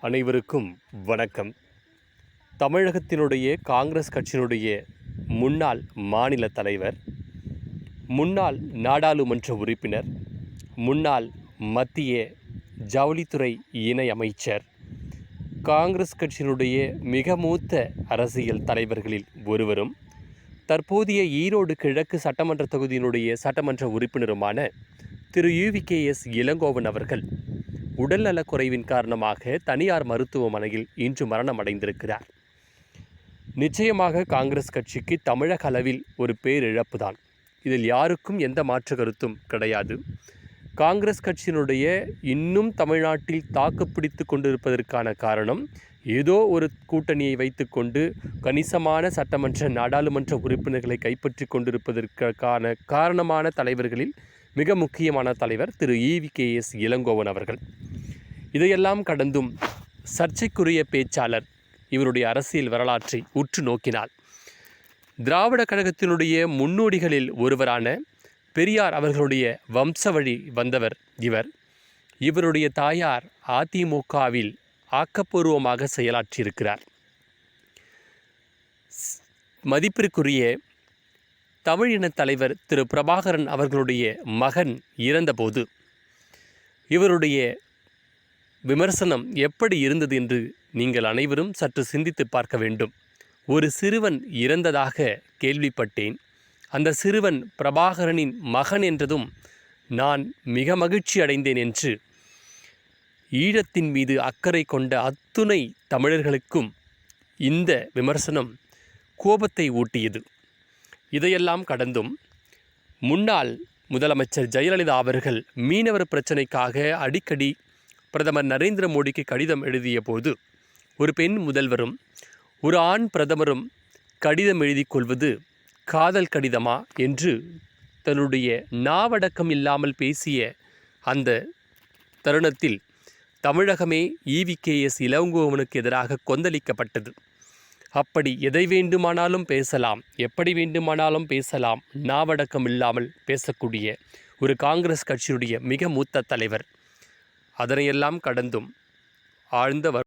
அனைவருக்கும் வணக்கம். தமிழகத்தினுடைய காங்கிரஸ் கட்சியினுடைய முன்னாள் மாநில தலைவர், முன்னாள் நாடாளுமன்ற உறுப்பினர், முன்னாள் மத்திய ஜவுளித்துறை இணை அமைச்சர், காங்கிரஸ் கட்சியினுடைய மிக மூத்த அரசியல் தலைவர்களில் ஒருவரும், தற்போதைய ஈரோடு கிழக்கு சட்டமன்ற தொகுதியினுடைய சட்டமன்ற உறுப்பினருமான திரு யுவிகேஎஸ் இளங்கோவன் அவர்கள் உடல்நலக் குறைவின் காரணமாக தனியார் மருத்துவமனையில் இன்று மரணம் அடைந்திருக்கிறார். நிச்சயமாக காங்கிரஸ் கட்சிக்கு தமிழக அளவில் ஒரு பேரிழப்பு தான். இதில் யாருக்கும் எந்த மாற்று கருத்தும் கிடையாது. காங்கிரஸ் கட்சியினுடைய இன்னும் தமிழ்நாட்டில் தாக்குப்பிடித்து கொண்டிருப்பதற்கான காரணம், ஏதோ ஒரு கூட்டணியை வைத்துக்கொண்டு கணிசமான சட்டமன்ற நாடாளுமன்ற உறுப்பினர்களை கைப்பற்றி கொண்டிருப்பதற்கான காரணமான தலைவர்களில் மிக முக்கியமான தலைவர் திரு யுவிகேஎஸ் இளங்கோவன் அவர்கள். இதையெல்லாம் கடந்தும் சர்ச்சைக்குரிய பேச்சாளர் இவருடைய அரசியல் வரலாற்றை உற்று நோக்கினால், திராவிட கழகத்தினுடைய முன்னோடிகளில் ஒருவரான பெரியார் அவர்களுடைய வம்சவழி வந்தவர் இவருடைய தாயார் அதிமுகவில் ஆக்கப்பூர்வமாக செயலாற்றியிருக்கிறார். மதிப்பிற்குரிய தமிழின தலைவர் திரு பிரபாகரன் அவர்களுடைய மகன் இறந்தபோது இவருடைய விமர்சனம் எப்படி இருந்தது என்று நீங்கள் அனைவரும் சற்று சிந்தித்து பார்க்க வேண்டும். ஒரு சிறுவன் இறந்ததாக கேள்விப்பட்டேன். அந்த சிறுவன் பிரபாகரனின் மகன் என்றதும் நான் மிக மகிழ்ச்சி அடைந்தேன் என்று ஈழத்தின் மீது அக்கறை கொண்ட அத்துணை தமிழர்களுக்கும் இந்த விமர்சனம் கோபத்தை ஊட்டியது. இதையெல்லாம் கடந்தும் முன்னாள் முதலமைச்சர் ஜெயலலிதா அவர்கள் மீனவர் பிரச்சினைக்காக அடிக்கடி பிரதமர் நரேந்திர மோடிக்கு கடிதம் எழுதிய போது, ஒரு பெண் முதல்வரும் ஒரு ஆண் பிரதமரும் கடிதம் எழுதி கொள்வது காதல் கடிதமா என்று தன்னுடைய நாவடக்கம் இல்லாமல் பேசிய அந்த தருணத்தில் தமிழகமே யுவிகேஎஸ் இளங்கோவனுக்கு எதிராக கொந்தளிக்கப்பட்டது. அப்படி எதை வேண்டுமானாலும் பேசலாம், எப்படி வேண்டுமானாலும் பேசலாம், நாவடக்கம் இல்லாமல் பேசக்கூடிய ஒரு காங்கிரஸ் கட்சியுடைய மிக மூத்த தலைவர். அதனையெல்லாம் கடந்தும் ஆழ்ந்த